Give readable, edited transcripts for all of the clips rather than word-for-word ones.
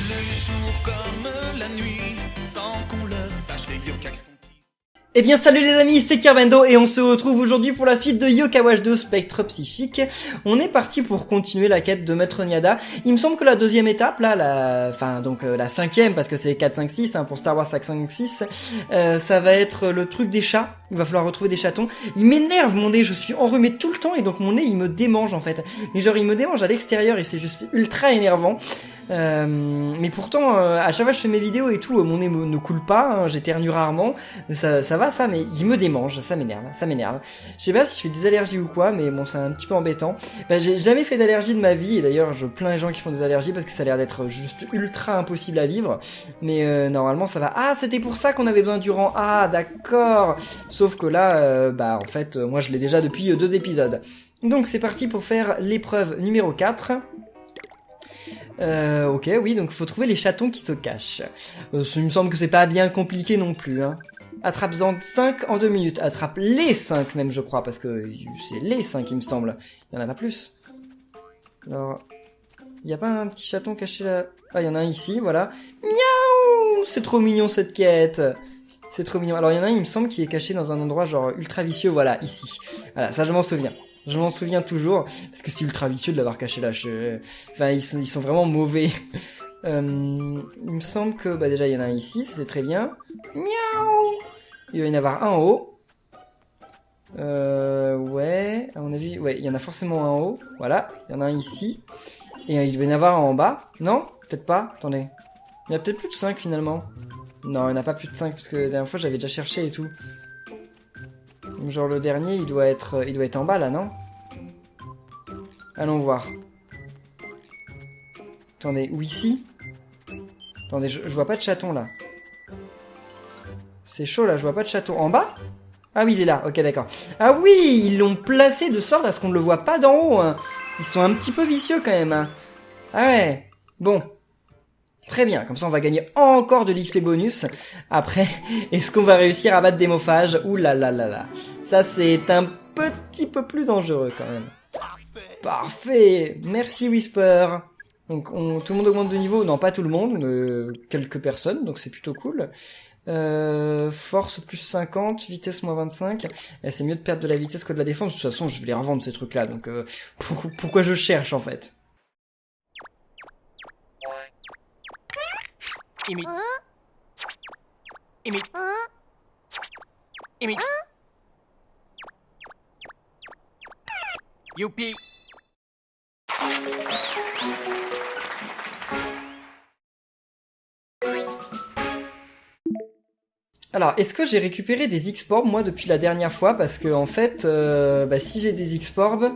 Le jour comme la nuit, sans qu'on le sache, les yokai sont... Eh bien salut les amis, c'est Kerbendo et on se retrouve aujourd'hui pour la suite de Yokai Watch 2 Spectre Psychique. On est parti pour continuer la quête de Maître Niada. Il me semble que la deuxième étape, là, la cinquième, parce que c'est 4, 5, 6, pour Star Wars 5, 6, ça va être le truc des chats. Il va falloir retrouver des chatons. Il m'énerve mon nez, je suis enrhumé tout le temps et donc mon nez il me démange en fait. Mais genre il me démange à l'extérieur et c'est juste ultra énervant. Mais pourtant à chaque fois que je fais mes vidéos et tout, mon nez ne coule pas, hein, j'éternue rarement, ça va ça, mais il me démange, ça m'énerve. Je sais pas si je fais des allergies ou quoi, mais bon c'est un petit peu embêtant. J'ai jamais fait d'allergie de ma vie et d'ailleurs je plains les gens qui font des allergies parce que ça a l'air d'être juste ultra impossible à vivre. Mais normalement ça va. Ah c'était pour ça qu'on avait besoin du rang A, d'accord. Sauf que là, en fait, moi je l'ai déjà depuis 2 épisodes. Donc c'est parti pour faire l'épreuve numéro 4. Ok, oui, donc il faut trouver les chatons qui se cachent. Il me semble que c'est pas bien compliqué non plus, hein. Attrape-en 5 en 2 minutes. Attrape les 5 même, je crois, parce que c'est les 5, il me semble. Il y en a pas plus. Alors, il y a pas un petit chaton caché là? Ah, il y en a un ici, voilà. Miaou! C'est trop mignon cette quête. C'est trop mignon. Alors, il y en a un, il me semble, qui est caché dans un endroit genre ultra vicieux, voilà, ici. Voilà, ça je m'en souviens. Je m'en souviens toujours, parce que c'est ultra vicieux de l'avoir caché là. Enfin, ils sont vraiment mauvais. Il me semble que, déjà, il y en a un ici, ça c'est très bien. Miaou! Il va y en avoir un en haut. Ouais, à mon avis, ouais, il y en a forcément un en haut. Voilà, il y en a un ici. Et il doit y en avoir un en bas. Non? Peut-être pas, attendez. Il y en a peut-être plus de 5 finalement. Non, il n'y en a pas plus de 5, parce que la dernière fois j'avais déjà cherché et tout. Genre le dernier, il doit être en bas là, non? Allons voir. Attendez, ou ici? Attendez, je vois pas de chaton là. C'est chaud là, je vois pas de chaton. En bas? Ah oui, il est là, ok d'accord. Ah oui, ils l'ont placé de sorte à ce qu'on ne le voit pas d'en haut, hein. Ils sont un petit peu vicieux quand même, hein. Ah ouais, bon. Très bien, comme ça on va gagner encore de l'XP bonus. Après, est-ce qu'on va réussir à battre des mophages? Ouh là là là là. Ça c'est un petit peu plus dangereux quand même. Parfait. Merci Whisper. Donc tout le monde augmente de niveau? Non, pas tout le monde, quelques personnes, donc c'est plutôt cool. Force plus 50, vitesse moins 25. C'est mieux de perdre de la vitesse que de la défense. De toute façon, je vais les revendre ces trucs-là, donc pourquoi je cherche en fait? Imite. Imite. Imite. Youpi. Alors, est-ce que j'ai récupéré des X-Orbs, moi, depuis la dernière fois? Parce que, en fait, si j'ai des X-Orbs,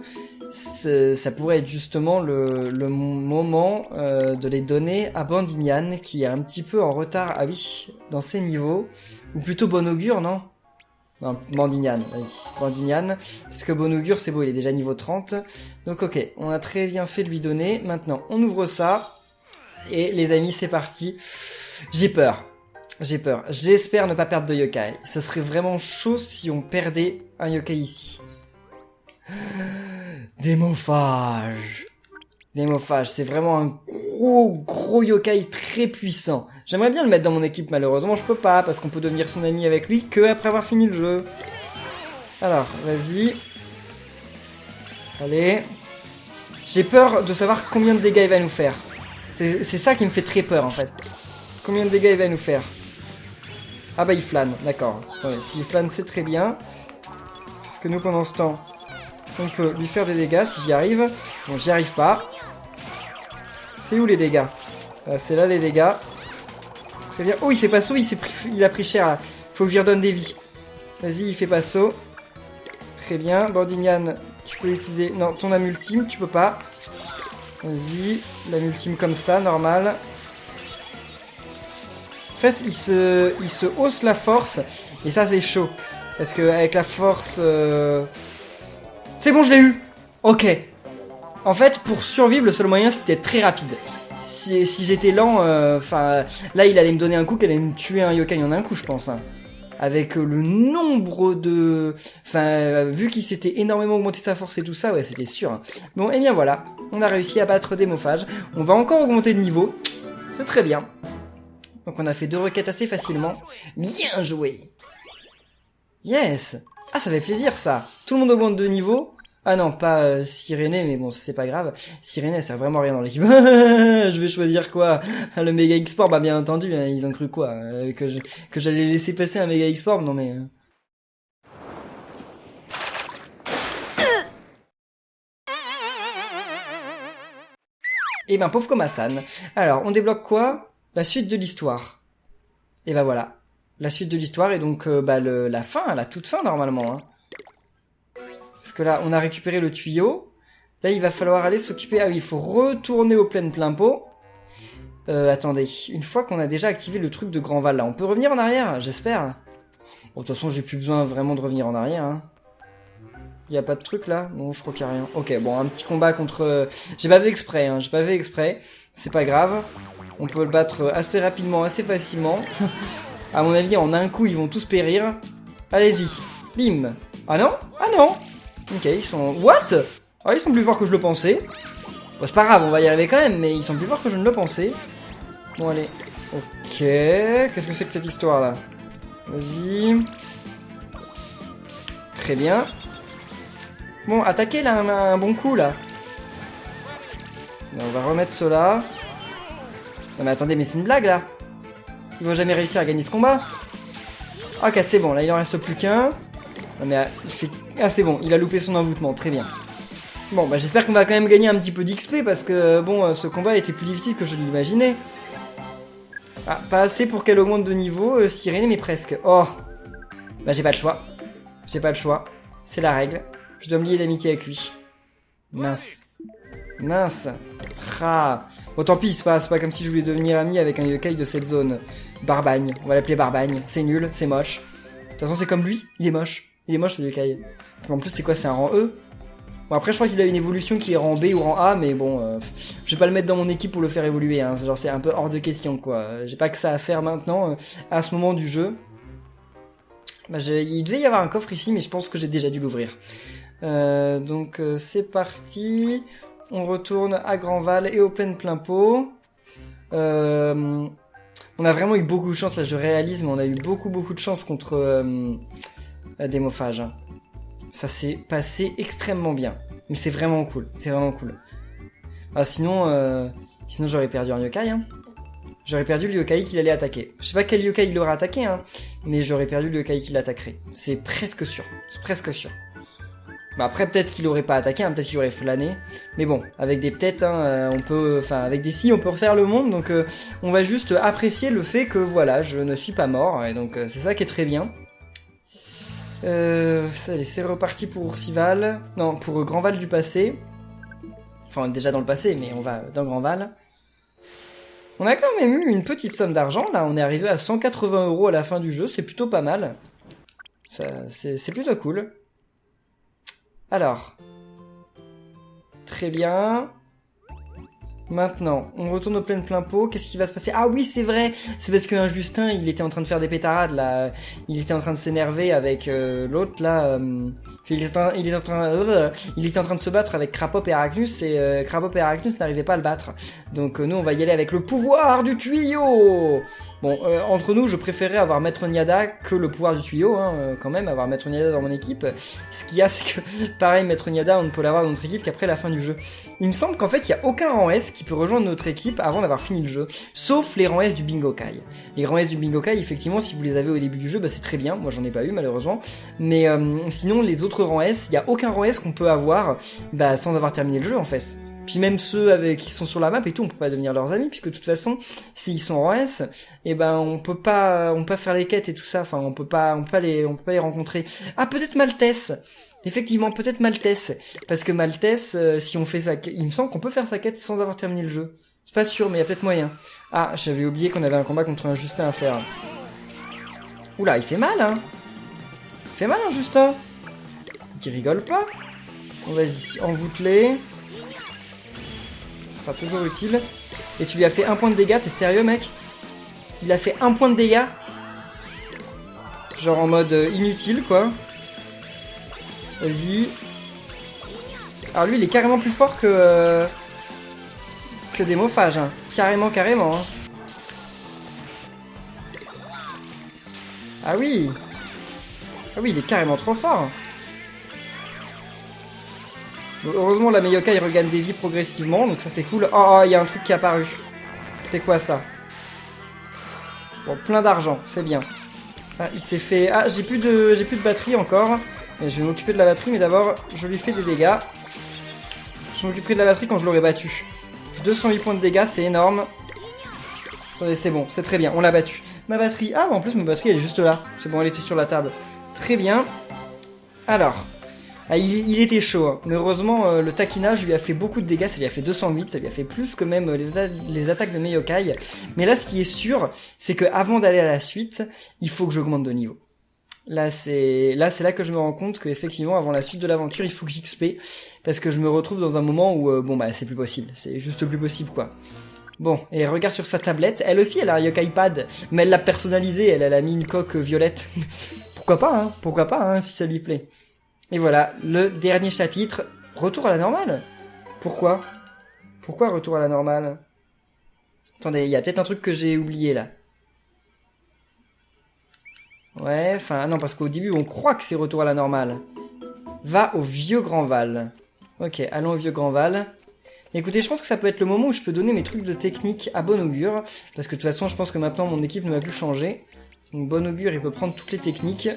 ça pourrait être justement le moment de les donner à Bandinian, qui est un petit peu en retard, ah oui, dans ses niveaux. Ou plutôt Bon Augure, non? Non, Bandinian, oui, Bandinian. Parce que Bon Augure, c'est beau, il est déjà niveau 30. Donc, ok, on a très bien fait de lui donner. Maintenant, on ouvre ça. Et les amis, c'est parti. J'ai peur. J'espère ne pas perdre de yokai. Ce serait vraiment chaud si on perdait un yokai ici. Des mophages, c'est vraiment un gros yokai très puissant. J'aimerais bien le mettre dans mon équipe, malheureusement je peux pas, parce qu'on peut devenir son ami avec lui que après avoir fini le jeu. Alors, vas-y. Allez. J'ai peur de savoir combien de dégâts il va nous faire. C'est ça qui me fait très peur en fait. Combien de dégâts il va nous faire? Ah bah il flâne, d'accord. Attendez, s'il flâne c'est très bien. Parce que nous pendant ce temps, on peut lui faire des dégâts si j'y arrive. Bon, j'y arrive pas. C'est où les dégâts? C'est là les dégâts. Très bien. Oh, il fait pas saut, il a pris cher là. Faut que je lui redonne des vies. Vas-y, il fait pas saut. Très bien. Bandinian, tu peux utiliser... Non, ton âme ultime, tu peux pas. Vas-y, l'âme ultime comme ça, normal. En fait, il se hausse la force, et ça c'est chaud. Parce que avec la force... C'est bon, je l'ai eu. Ok. En fait, pour survivre, le seul moyen c'était d'être très rapide. Si j'étais lent, là il allait me donner un coup qu'elle allait me tuer un yokai en un coup, je pense. Hein. Avec le nombre de... vu qu'il s'était énormément augmenté sa force et tout ça, ouais, c'était sûr. Hein. Bon, et bien voilà, on a réussi à battre des mophages. On va encore augmenter de niveau. C'est très bien. Donc on a fait 2 requêtes assez facilement. Bien joué. Yes. Ah, ça fait plaisir ça. Tout le monde augmente de niveau. Ah non, pas Siréné, mais bon, ça c'est pas grave. Siréné, elle sert vraiment à rien dans l'équipe. Je vais choisir quoi? Le Mega X-Port, bah bien entendu, hein, ils ont cru quoi? Que j'allais laisser passer un Mega X-Port? Non mais... Eh ben, pauvre Komasan. Alors, on débloque quoi? La suite de l'histoire. Et bah voilà. La suite de l'histoire et donc la fin, la toute fin normalement. Hein. Parce que là, on a récupéré le tuyau. Là, il va falloir aller s'occuper... Ah oui, il faut retourner aux plaines plein pot. Attendez. Une fois qu'on a déjà activé le truc de Grand Val, là, on peut revenir en arrière, j'espère. Bon, de toute façon, j'ai plus besoin vraiment de revenir en arrière. Hein. Il y a pas de truc là? Non, je crois qu'il y a rien. Ok, bon, un petit combat contre... J'ai pas fait exprès, hein. J'ai pas fait exprès. C'est pas grave. On peut le battre assez rapidement, assez facilement. À mon avis, en un coup, ils vont tous périr. Allez-y. Bim. Ah non? Ah non! Ok, ils sont... What? Ah, ils sont plus forts que je le pensais. Bon, c'est pas grave, on va y arriver quand même, mais ils sont plus forts que je ne le pensais. Bon, allez. Ok. Qu'est-ce que c'est que cette histoire-là? Vas-y. Très bien. Bon, attaquez là, un bon coup, là. On va remettre cela. Non mais attendez, mais c'est une blague, là. Ils vont jamais réussir à gagner ce combat. Ok, c'est bon, là, il en reste plus qu'un. Non mais il fait... Ah c'est bon, il a loupé son envoûtement, très bien. Bon bah j'espère qu'on va quand même gagner un petit peu d'XP parce que bon ce combat était plus difficile que je l'imaginais. Ah, pas assez pour qu'elle augmente de niveau, Siréné, mais presque. Oh. Bah j'ai pas le choix. J'ai pas le choix. C'est la règle. Je dois me lier d'amitié avec lui. Mince. Mince. Ah. Bon tant pis, c'est pas comme si je voulais devenir ami avec un yokai de cette zone. Barbagne, on va l'appeler Barbagne. C'est nul, c'est moche. De toute façon c'est comme lui, il est moche. Il est moche ce yokai. En plus c'est quoi, c'est un rang E? Bon après je crois qu'il a une évolution qui est rang B ou rang A, mais bon, je vais pas le mettre dans mon équipe pour le faire évoluer, hein. Genre c'est un peu hors de question quoi. J'ai pas que ça à faire maintenant, à ce moment du jeu. Bah, il devait y avoir un coffre ici, mais je pense que j'ai déjà dû l'ouvrir. Donc c'est parti. On retourne à Grand Val et aux plaines plein pot. On a vraiment eu beaucoup de chance, là je réalise, mais on a eu beaucoup de chance contre Démophage. Hein. Ça s'est passé extrêmement bien. Mais c'est vraiment cool, c'est vraiment cool. Ah, sinon j'aurais perdu un yokai. Hein. J'aurais perdu le yokai qu'il allait attaquer. Je sais pas quel yokai il aurait attaqué, hein, mais j'aurais perdu le yokai qui l'attaquerait. C'est presque sûr, c'est presque sûr. Bah après peut-être qu'il aurait pas attaqué, hein, peut-être qu'il aurait flâné. Mais bon, avec des peut-être, hein, on peut, enfin avec des si on peut refaire le monde. Donc on va juste apprécier le fait que voilà, je ne suis pas mort. Et donc c'est ça qui est très bien. Allez, c'est reparti pour Oursival. Non, pour Grand Val du passé. Enfin, on est déjà dans le passé, mais on va dans Grand Val. On a quand même eu une petite somme d'argent, là. On est arrivé à 180 € à la fin du jeu. C'est plutôt pas mal. C'est plutôt cool. Alors. Très bien. Maintenant, on retourne au plein pot. Qu'est-ce qui va se passer? Ah oui, c'est vrai. C'est parce qu'un Justin, il était en train de faire des pétarades là. Il était en train de s'énerver avec l'autre là. Il était en train de se battre avec Crapop et Arachnus et Crapop et Arachnus n'arrivaient pas à le battre. Donc nous, on va y aller avec le pouvoir du tuyau. Bon, entre nous, je préférais avoir Maître Niada que le pouvoir du tuyau, hein, quand même, avoir Maître Niada dans mon équipe. Ce qu'il y a, c'est que, pareil, Maître Niada, on ne peut l'avoir dans notre équipe qu'après la fin du jeu. Il me semble qu'en fait, il n'y a aucun rang S qui peut rejoindre notre équipe avant d'avoir fini le jeu, sauf les rangs S du Bingokai. Les rangs S du Bingokai, effectivement, si vous les avez au début du jeu, bah c'est très bien. Moi, j'en ai pas eu, malheureusement. Mais sinon, les autres rangs S, il n'y a aucun rang S qu'on peut avoir bah, sans avoir terminé le jeu, en fait. Puis même ceux qui sont sur la map et tout, on peut pas devenir leurs amis, puisque de toute façon, s'ils sont en S, et ben on peut pas faire les quêtes et tout ça. Enfin, on peut pas les rencontrer. Ah, peut-être Maltès. Effectivement, peut-être Maltès, parce que Maltès, si on fait ça, il me semble qu'on peut faire sa quête sans avoir terminé le jeu. C'est pas sûr, mais il y a peut-être moyen. Ah, j'avais oublié qu'on avait un combat contre un Justin à faire. Oula, il fait mal, hein. Il fait mal, hein, Justin. Il rigole pas. Bon, vas-y, envoûte-les. Toujours utile. Et tu lui as fait 1 point de dégâts, t'es sérieux mec? Il a fait 1 point de dégâts? Genre en mode inutile quoi. Vas-y. Alors lui il est carrément plus fort que Démophage hein. Carrément hein. Ah oui. Ah oui, il est carrément trop fort. Bon, heureusement, la Mayokai regagne des vies progressivement, donc ça c'est cool. Oh, il y a un truc qui est apparu. C'est quoi ça? Bon, plein d'argent, c'est bien. Ah, il s'est fait... Ah, j'ai plus de batterie encore. Et je vais m'occuper de la batterie, mais d'abord, je lui fais des dégâts. Je m'occuperai de la batterie quand je l'aurai battu. 208 points de dégâts, c'est énorme. Attendez, c'est bon, c'est très bien, on l'a battu. Ma batterie... Ah, en plus, ma batterie, elle est juste là. C'est bon, elle était sur la table. Très bien. Alors... Ah, il était chaud, hein. Mais heureusement, le taquinage lui a fait beaucoup de dégâts, ça lui a fait 208, ça lui a fait plus que même les attaques de Mayokai. Mais là, ce qui est sûr, c'est que avant d'aller à la suite, il faut que j'augmente de niveau. Là, c'est là que je me rends compte qu'effectivement, avant la suite de l'aventure, il faut que j'XP, parce que je me retrouve dans un moment où, bon, bah, c'est plus possible. C'est juste plus possible, quoi. Bon, et regarde sur sa tablette, elle aussi, elle a un Yokai Pad, mais elle l'a personnalisé, elle a mis une coque violette. Pourquoi pas, hein, si ça lui plaît. Et voilà, le dernier chapitre, retour à la normale. Pourquoi retour à la normale? Attendez, il y a peut-être un truc que j'ai oublié là. Ouais, enfin non, parce qu'au début on croit que c'est retour à la normale. Va au vieux Grand Val. Ok, allons au vieux Grand Val. Écoutez, je pense que ça peut être le moment où je peux donner mes trucs de technique à bon augure. Parce que de toute façon, je pense que maintenant mon équipe ne va plus changer. Donc bon augure, il peut prendre toutes les techniques.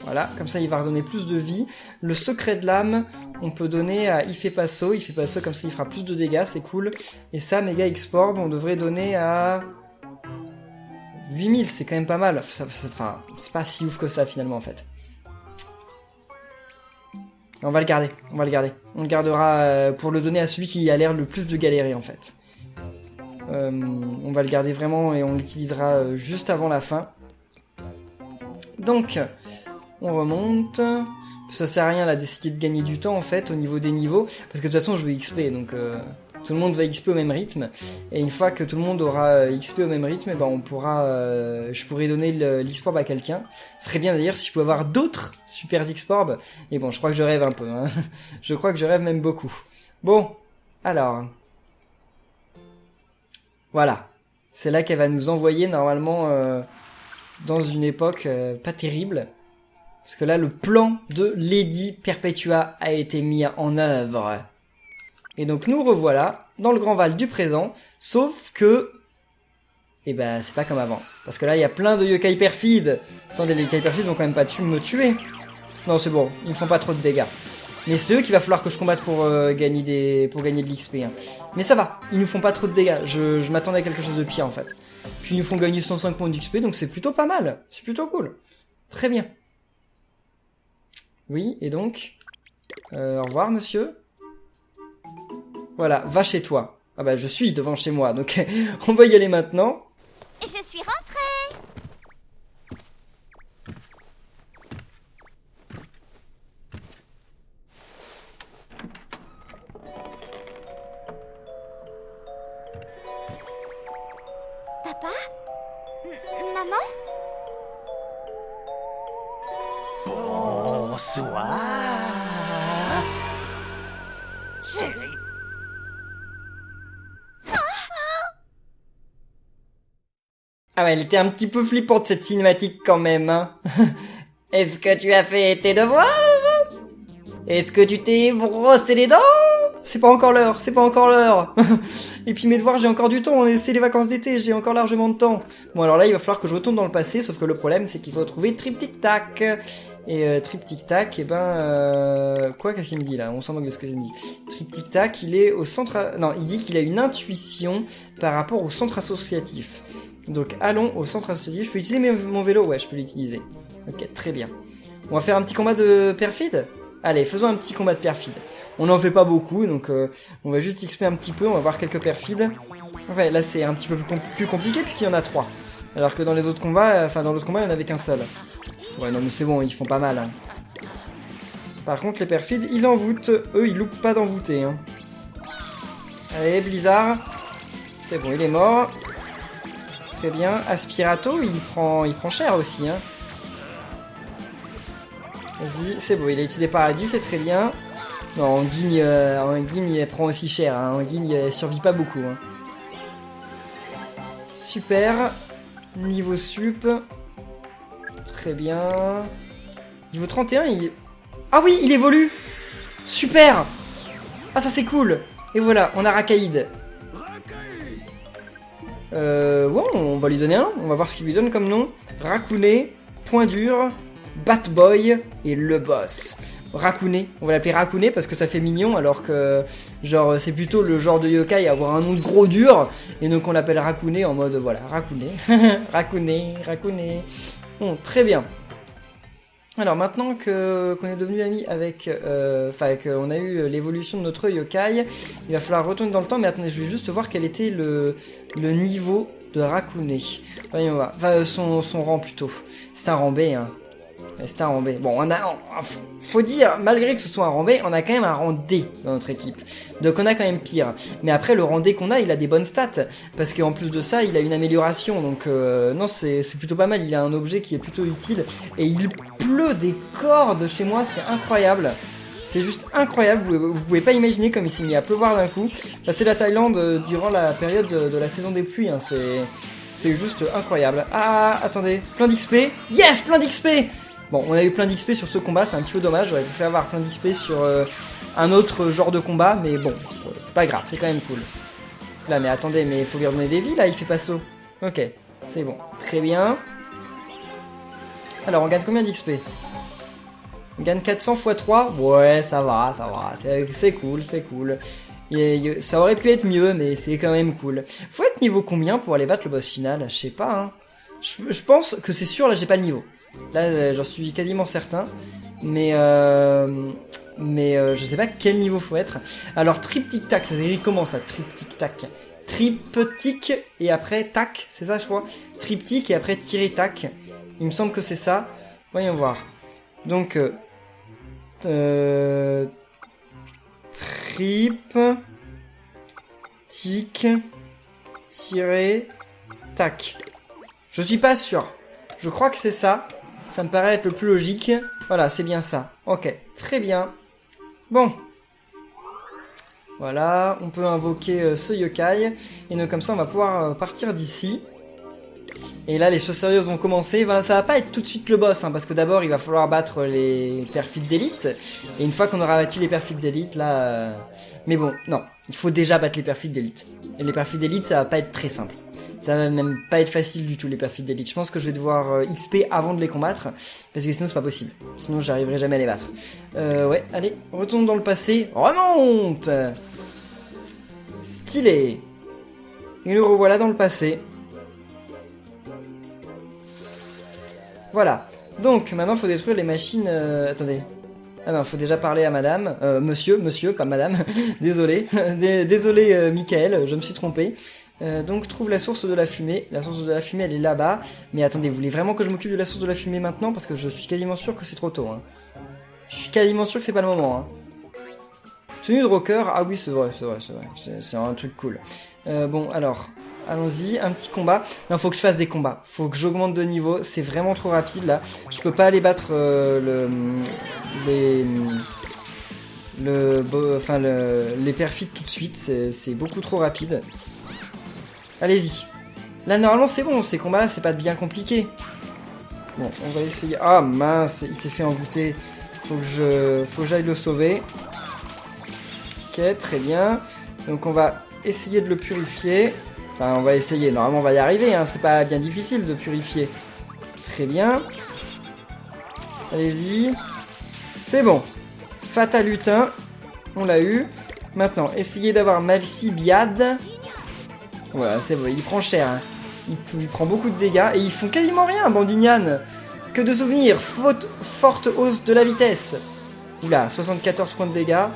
Voilà, comme ça il va redonner plus de vie. Le secret de l'âme, on peut donner à Ifepasso. Ifepasso, comme ça il fera plus de dégâts, c'est cool. Et ça, Mega X-Orb, on devrait donner à 8000, c'est quand même pas mal. Enfin, c'est pas si ouf que ça finalement en fait. On va le garder. On le gardera pour le donner à celui qui a l'air le plus de galérer en fait. On va le garder vraiment et on l'utilisera juste avant la fin. Donc... on remonte. Ça sert à rien là d'essayer de gagner du temps en fait au niveau des niveaux. Parce que de toute façon je vais XP donc tout le monde va XP au même rythme. Et une fois que tout le monde aura XP au même rythme, et ben on pourra, je pourrai donner l'X-Orb à quelqu'un. Ce serait bien d'ailleurs si je pouvais avoir d'autres super X-Orb. Et bon, je crois que je rêve un peu. Hein. Je crois que je rêve même beaucoup. Bon, alors. Voilà. C'est là qu'elle va nous envoyer normalement dans une époque pas terrible. Parce que là, le plan de Lady Perpetua a été mis en œuvre. Et donc, nous revoilà dans le Grand Val du présent, sauf que... eh ben, c'est pas comme avant. Parce que là, il y a plein de yokai perfides. Attendez, les yokai perfides vont quand même pas me tuer. Non, c'est bon, ils me font pas trop de dégâts. Mais c'est eux qu'il va falloir que je combatte pour gagner de l'XP. Hein. Mais ça va, ils nous font pas trop de dégâts. Je m'attendais à quelque chose de pire, en fait. Puis ils nous font gagner 105 points d'XP, donc c'est plutôt pas mal. C'est plutôt cool. Très bien. Oui, et donc au revoir, monsieur. Voilà, va chez toi. Ah bah, je suis devant chez moi, donc on va y aller maintenant. Je suis rentrée. Papa? Maman? Bonsoir, chérie. Ah ouais, elle était un petit peu flippante cette cinématique quand même, hein. Est-ce que tu as fait tes devoirs? Est-ce que tu t'es brossé les dents? C'est pas encore l'heure. Et puis mes devoirs, j'ai encore du temps, c'est les vacances d'été, j'ai encore largement de temps. Bon alors là, il va falloir que je retourne dans le passé, sauf que le problème, c'est qu'il faut trouver Trip Tic Tac. Et Trip Tic Tac, et ben... quoi, qu'est-ce qu'il me dit là? On s'en moque de ce que je me dis. Trip Tic Tac, il est au centre... Non, il dit qu'il a une intuition par rapport au centre associatif. Donc allons au centre associatif. Je peux utiliser mon vélo? Ouais, je peux l'utiliser. Ok, très bien. On va faire un petit combat de perfide? Allez, faisons un petit combat de perfide. On n'en fait pas beaucoup, donc on va juste XP un petit peu, on va voir quelques perfides. Ouais, là c'est un petit peu plus compliqué puisqu'il y en a 3. Alors que dans les autres combats, il n'y en avait qu'un seul. Ouais, non mais c'est bon, ils font pas mal. Hein. Par contre, les perfides, ils envoûtent. Eux, ils loupent pas d'envoûter. Hein. Allez, Blizzard. C'est bon, il est mort. Très bien. Aspirato, il prend cher aussi. Hein. Vas-y, c'est bon, il a utilisé Paradis, c'est très bien. Non, Anguigne, elle prend aussi cher. Hein. Anguigne, elle survit pas beaucoup. Hein. Super. Niveau sup. très bien. Niveau 31, il... Ah oui, il évolue. Super. Ah, ça c'est cool. Et voilà, on a Rakaïd. Ouais, on va lui donner un. On va voir ce qu'il lui donne comme nom. Rakouné, Point Dur, Batboy et le boss. Rakouné, on va l'appeler Rakouné parce que ça fait mignon, alors que genre c'est plutôt le genre de yokai à avoir un nom de gros dur, et donc on l'appelle Rakouné en mode voilà, Rakouné, Rakouné. Bon, très bien. Alors maintenant que qu'on est devenu amis avec, enfin qu'on a eu l'évolution de notre yokai, il va falloir retourner dans le temps. Mais attendez, je vais juste voir quel était le niveau de Rakouné. Voyons voir, enfin son rang plutôt. C'est un rang B, hein. C'est un rang B. Bon, faut dire, malgré que ce soit un rang B, on a quand même un rang D dans notre équipe. Donc on a quand même pire. Mais après, le rang D qu'on a, il a des bonnes stats. Parce qu'en plus de ça, il a une amélioration. Donc non, c'est plutôt pas mal. Il a un objet qui est plutôt utile. Et il pleut des cordes chez moi, c'est incroyable. C'est juste incroyable. Vous pouvez pas imaginer comme il s'est mis à pleuvoir d'un coup. Là, c'est la Thaïlande durant la période de la saison des pluies. Hein. C'est juste incroyable. Ah, attendez. Plein d'XP. Yes, plein d'XP. Bon, on a eu plein d'XP sur ce combat, c'est un petit peu dommage, j'aurais préféré avoir plein d'XP sur un autre genre de combat, mais bon, c'est pas grave, c'est quand même cool. Là, mais attendez, mais il faut lui redonner des vies, là, il fait pas saut. Ok, c'est bon, très bien. Alors, on gagne combien d'XP? On gagne 400 x 3, ouais, ça va, c'est cool, c'est cool. Ça aurait pu être mieux, mais c'est quand même cool. Faut être niveau combien pour aller battre le boss final? Je sais pas, hein. Je pense que c'est sûr, là, j'ai pas le niveau. Là, j'en suis quasiment certain, mais je sais pas quel niveau faut être. Alors, trip-tic-tac, ça s'écrit comment ça, trip-tic-tac? Trip-tic et après tac, c'est ça je crois. Triptyque et après tirer-tac. Il me semble que c'est ça. Voyons voir. Donc, trip, tic, tirer, tac. Je suis pas sûr. Je crois que c'est ça. Ça me paraît être le plus logique. Voilà, c'est bien ça. Ok, très bien. Bon. Voilà, on peut invoquer ce yokai. Et donc comme ça, on va pouvoir partir d'ici. Et là, les choses sérieuses vont commencer. Ben, ça va pas être tout de suite le boss, hein, parce que d'abord, il va falloir battre les perfides d'élite. Et une fois qu'on aura battu les perfides d'élite, là... Mais bon, non. Il faut déjà battre les perfides d'élite. Et les perfides d'élite, ça va pas être très simple. Ça va même pas être facile du tout, les perfides d'élite. Je pense que je vais devoir XP avant de les combattre, parce que sinon c'est pas possible. Sinon j'arriverai jamais à les battre. Ouais, allez, retourne dans le passé. Remonte. Stylé. Et nous revoilà dans le passé. Voilà. Donc, maintenant, faut détruire les machines... Attendez. Ah non, faut déjà parler à madame. Monsieur, pas madame. Désolé. Désolé, Michael, je me suis trompé. Donc trouve la source de la fumée. La source de la fumée, elle est là-bas. Mais attendez, vous voulez vraiment que je m'occupe de la source de la fumée maintenant? Parce que je suis quasiment sûr que c'est trop tôt. Hein. Je suis quasiment sûr que c'est pas le moment. Hein. Tenue de rocker. Ah oui, c'est vrai. C'est un truc cool. Bon, alors, allons-y. Un petit combat. Non, faut que je fasse des combats. Faut que j'augmente de niveau. C'est vraiment trop rapide, là. Je peux pas aller battre les perfides tout de suite. C'est beaucoup trop rapide. Allez-y. Là, normalement, c'est bon. Ces combats-là, c'est pas bien compliqué. Bon, on va essayer. Ah, mince, il s'est fait envoûter. Faut que j'aille le sauver. Ok, très bien. Donc, on va essayer de le purifier. Enfin, on va essayer. Normalement, on va y arriver. Hein. C'est pas bien difficile de purifier. Très bien. Allez-y. C'est bon. Fatal Lutin. On l'a eu. Maintenant, essayez d'avoir Malcibiade. Voilà, c'est bon, il prend cher. Hein. Il prend beaucoup de dégâts. Et ils font quasiment rien, Bandignan. Que de souvenirs. Forte hausse de la vitesse. Oula, 74 points de dégâts.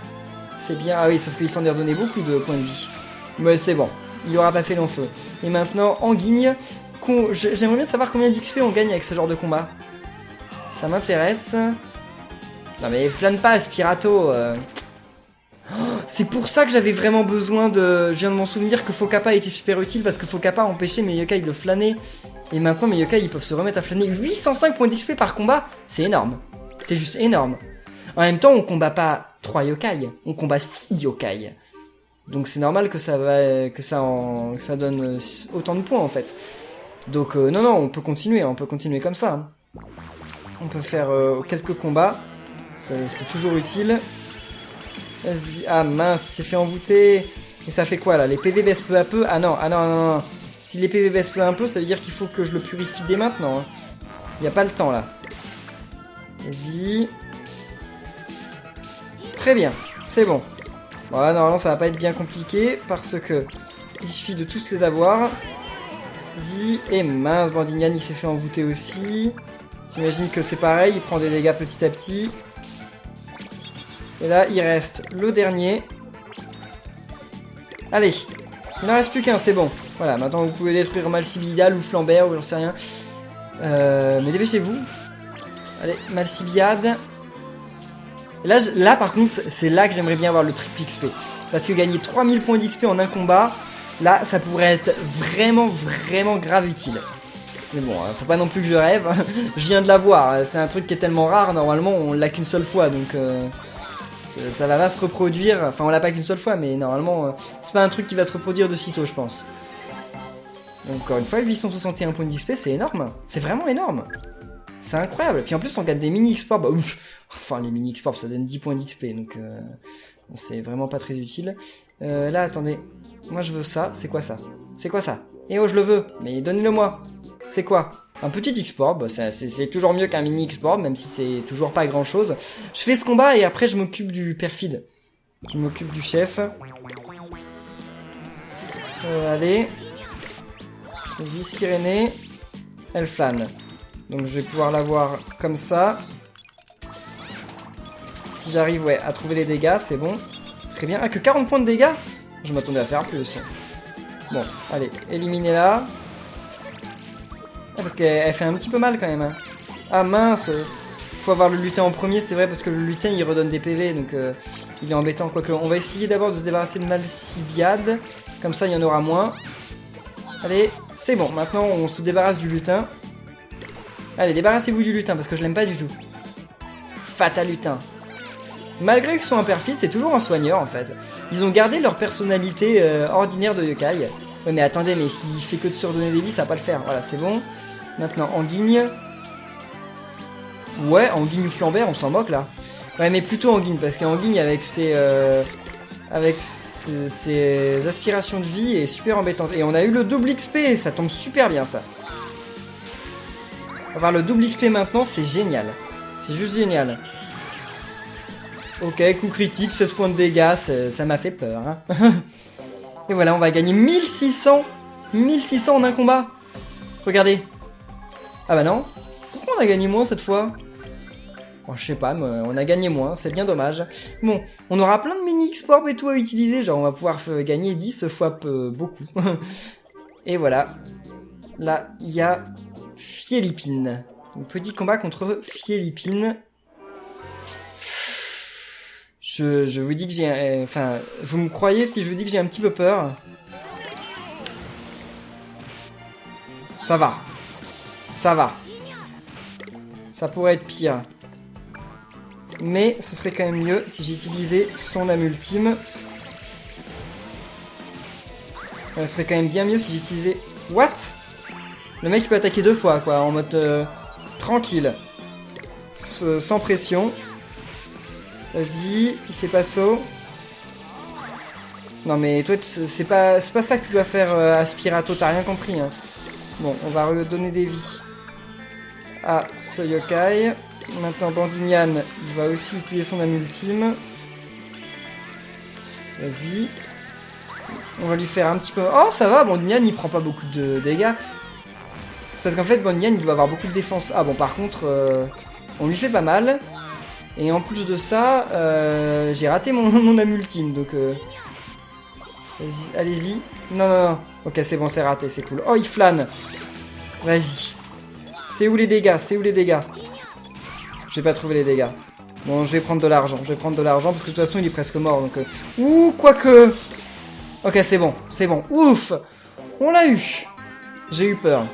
C'est bien. Ah oui, sauf qu'il s'en est redonné beaucoup de points de vie. Mais c'est bon. Il aura pas fait long feu. Et maintenant, Anguigne. J'aimerais bien savoir combien d'XP on gagne avec ce genre de combat. Ça m'intéresse. Non mais flâne pas, Spirato. C'est pour ça que j'avais vraiment besoin de... Je viens de m'en souvenir que Fokappa était super utile, parce que Fokappa empêchait mes yokai de flâner. Et maintenant mes yokai ils peuvent se remettre à flâner. 805 points d'XP par combat, c'est énorme. C'est juste énorme. En même temps on combat pas 3 yokai, on combat 6 yokai. Donc c'est normal que ça donne autant de points en fait. Donc non, on peut continuer comme ça. Hein. On peut faire quelques combats. C'est toujours utile. Vas-y. Ah mince, il s'est fait envoûter. Et ça fait quoi là? Les PV baissent peu à peu. Ah non, ah non, non, non. Si les PV baissent peu à peu, ça veut dire qu'il faut que je le purifie dès maintenant. Il n'y a pas le temps là. Vas-y. Très bien, c'est bon. Voilà, normalement ça va pas être bien compliqué parce que il suffit de tous les avoir. Vas-y. Et mince, Bandignan il s'est fait envoûter aussi. J'imagine que c'est pareil, il prend des dégâts petit à petit. Et là, il reste le dernier. Allez, il n'en reste plus qu'un, c'est bon. Voilà, maintenant vous pouvez détruire Malsibidal ou Flambert ou j'en sais rien. Mais dépêchez-vous. Allez, Malsibiade. Là, par contre, c'est là que j'aimerais bien avoir le triple XP. Parce que gagner 3000 points d'XP en un combat, là, ça pourrait être vraiment, vraiment grave utile. Mais bon, faut pas non plus que je rêve. Je viens de l'avoir. C'est un truc qui est tellement rare. Normalement, on l'a qu'une seule fois. Donc, ça va pas se reproduire. Enfin, on l'a pas qu'une seule fois. Mais normalement, c'est pas un truc qui va se reproduire de sitôt, je pense. Donc, encore une fois, 861 points d'XP, c'est énorme. C'est vraiment énorme. C'est incroyable. Puis en plus, on gagne des mini-exports. Bah, ouf. Enfin, les mini-exports, ça donne 10 points d'XP. Donc, c'est vraiment pas très utile. Là, attendez. Moi, je veux ça. C'est quoi ça? C'est quoi ça? Eh oh, je le veux. Mais donnez-le-moi. C'est quoi? Un petit export, bah c'est toujours mieux qu'un mini export, même si c'est toujours pas grand chose. Je fais ce combat et après je m'occupe du perfide. Je m'occupe du chef. Allez. Vas-y, Sirénée. Elle flâne. Donc je vais pouvoir l'avoir comme ça. Si j'arrive ouais, à trouver les dégâts, c'est bon. Très bien. Ah, que 40 points de dégâts? Je m'attendais à faire plus. Bon, allez, éliminez-la. Ah, parce qu'elle fait un petit peu mal quand même. Hein. Ah mince, faut avoir le lutin en premier, c'est vrai, parce que le lutin il redonne des PV, donc il est embêtant. Quoique, on va essayer d'abord de se débarrasser de Malsibiade, comme ça il y en aura moins. Allez, c'est bon, maintenant on se débarrasse du lutin. Allez, débarrassez-vous du lutin, parce que je l'aime pas du tout. Fatal lutin. Malgré qu'ils soient un perfide, c'est toujours un soigneur en fait. Ils ont gardé leur personnalité ordinaire de yokai. Ouais mais attendez, mais s'il fait que de se redonner des vies, ça va pas le faire. Voilà, c'est bon. Maintenant, Anguigne. Ouais, Anguigne ou Flambert, on s'en moque là. Ouais, mais plutôt Anguigne, parce qu'Anguigne avec ses aspirations de vie est super embêtante. Et on a eu le double XP, ça tombe super bien ça. Avoir le double XP maintenant, c'est génial. C'est juste génial. Ok, coup critique, 16 points de dégâts, ça m'a fait peur. Hein. Et voilà, on va gagner 1600 en un combat. Regardez. Ah bah non. Pourquoi on a gagné moins cette fois? Bon, je sais pas, mais on a gagné moins, c'est bien dommage. Bon, on aura plein de mini-exports et tout à utiliser. Genre, on va pouvoir gagner 10 fois beaucoup. Et voilà. Là, il y a Fielipine. Un petit combat contre Fielipine. Je vous dis que j'ai... Enfin, vous me croyez si je vous dis que j'ai un petit peu peur? Ça va. Ça va. Ça pourrait être pire. Mais ce serait quand même mieux si j'utilisais son âme ultime. Ça serait quand même bien mieux si j'utilisais... What? Le mec il peut attaquer 2 fois, quoi, en mode tranquille. Sans pression. Vas-y, il fait pas saut. Non mais toi, c'est pas ça que tu dois faire, Aspirato, t'as rien compris. Hein. Bon, on va redonner des vies à ce yokai. Maintenant, Bandignan, il va aussi utiliser son âme ultime. Vas-y. On va lui faire un petit peu... Oh, ça va, Bandignan, il prend pas beaucoup de dégâts. C'est parce qu'en fait, Bandignan, il doit avoir beaucoup de défense. Ah bon, par contre, on lui fait pas mal. Et en plus de ça, j'ai raté mon âme ultime, donc... Vas-y, allez-y. Non, non, non. Ok, c'est bon, c'est raté, c'est cool. Oh, il flâne. Vas-y. C'est où les dégâts? C'est où les dégâts? J'ai pas trouvé les dégâts. Bon, je vais prendre de l'argent. Je vais prendre de l'argent, parce que de toute façon, il est presque mort, donc... Ouh, quoique... Ok, c'est bon, c'est bon. Ouf! On l'a eu. J'ai eu peur.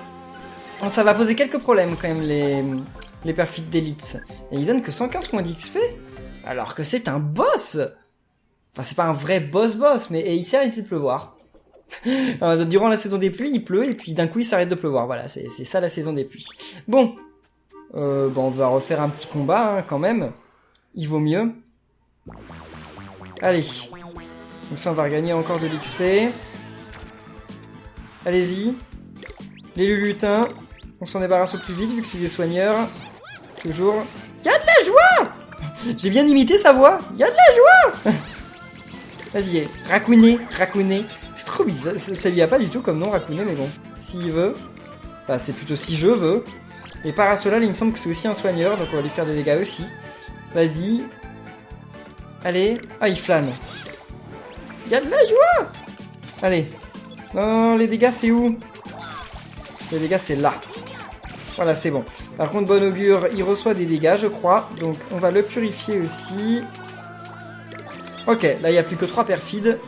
Ça va poser quelques problèmes, quand même, les perfides d'élite. Et ils donnent que 115 points d'XP, alors que c'est un boss. Enfin, c'est pas un vrai boss, mais il s'est arrêté de pleuvoir. Durant la saison des pluies, il pleut, et puis d'un coup, il s'arrête de pleuvoir. Voilà, c'est ça la saison des pluies. Bon. Bon, on va refaire un petit combat, hein, quand même. Il vaut mieux. Allez. Comme ça, on va regagner encore de l'XP. Allez-y. Les lulutins. On s'en débarrasse au plus vite, vu que c'est des soigneurs. Toujours. Y'a de la joie! J'ai bien imité sa voix. Y'a de la joie! Vas-y, Rakouné. C'est trop bizarre. Ça lui a pas du tout comme nom, Rakouné, mais bon. S'il veut. Enfin, c'est plutôt si je veux. Et Parasolal, il me semble que c'est aussi un soigneur, donc on va lui faire des dégâts aussi. Vas-y. Allez. Ah, il flâne. Y'a de la joie! Allez. Non, les dégâts, c'est où? Les dégâts, c'est là. Voilà, c'est bon. Par contre, bon augure, il reçoit des dégâts, je crois. Donc, on va le purifier aussi. Ok, là, il n'y a plus que 3 perfides.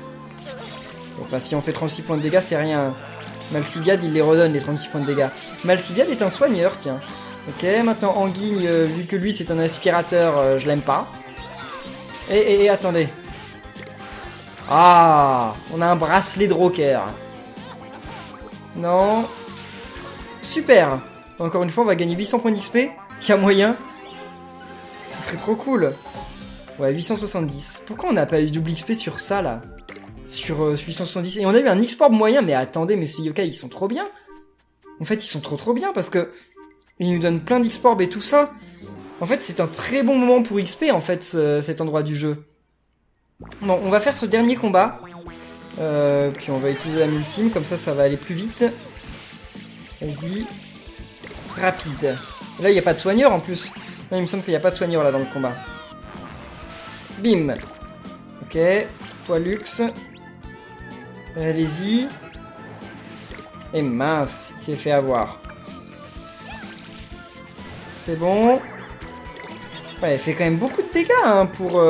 Enfin, si on fait 36 points de dégâts, c'est rien. Malsibiad, il les redonne, les 36 points de dégâts. Malsibiad est un soigneur, tiens. Ok, maintenant, Anguigne, vu que lui, c'est un aspirateur, je l'aime pas. Et attendez. Ah, on a un bracelet de rocker. Non. Super. Encore une fois, on va gagner 800 points d'XP. Il y a moyen. Ce serait trop cool. Ouais, 870. Pourquoi on n'a pas eu double XP sur ça, là? Sur 870. Et on a eu un X-Orb moyen. Mais attendez, mais ces yokai, ils sont trop bien. En fait, ils sont trop bien parce que ils nous donnent plein d'X-Orb et tout ça. En fait, c'est un très bon moment pour XP, en fait, cet endroit du jeu. Bon, on va faire ce dernier combat. Puis on va utiliser la multime, comme ça va aller plus vite. Vas-y. Rapide. Là, il n'y a pas de soigneur en plus. Non, il me semble qu'il n'y a pas de soigneur là dans le combat. Bim. Ok. Poilux. Allez-y. Et mince, il s'est fait avoir. C'est bon. Ouais, elle fait quand même beaucoup de dégâts hein, pour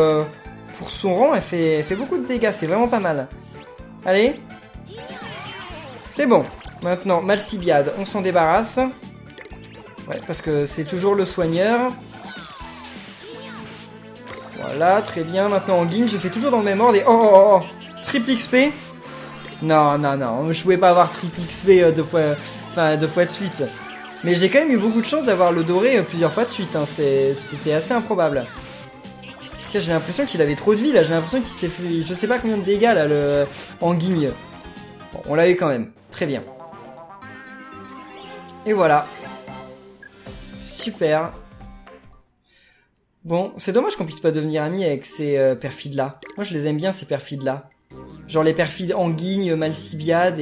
son rang. Elle fait beaucoup de dégâts, c'est vraiment pas mal. Allez. C'est bon. Maintenant, Malsibiad, on s'en débarrasse. Ouais, parce que c'est toujours le soigneur. Voilà, très bien. Maintenant, Anguigne, je fais toujours dans le même ordre. Et oh. Triple XP. Non. Je pouvais pas avoir triple XP deux fois de suite. Mais j'ai quand même eu beaucoup de chance d'avoir le doré plusieurs fois de suite. Hein. C'était assez improbable. J'ai l'impression qu'il avait trop de vie là. J'ai l'impression qu'il s'est fait je sais pas combien de dégâts là, le Anguigne. Bon, on l'a eu quand même. Très bien. Et voilà. Super. Bon, c'est dommage qu'on puisse pas devenir amis avec ces perfides là. Moi je les aime bien ces perfides là. Genre les perfides Anguigne, Malsibiad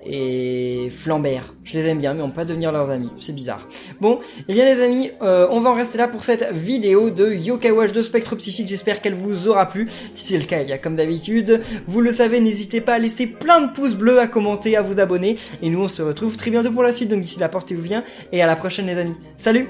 et Flambert. Je les aime bien, mais on peut pas devenir leurs amis. C'est bizarre. Bon, et bien les amis, on va en rester là pour cette vidéo de Yo-Kai Watch 2 Spectre Psychique. J'espère qu'elle vous aura plu. Si c'est le cas, eh bien comme d'habitude, vous le savez, n'hésitez pas à laisser plein de pouces bleus, à commenter, à vous abonner. Et nous, on se retrouve très bientôt pour la suite. Donc d'ici là, portez-vous bien et à la prochaine les amis. Salut!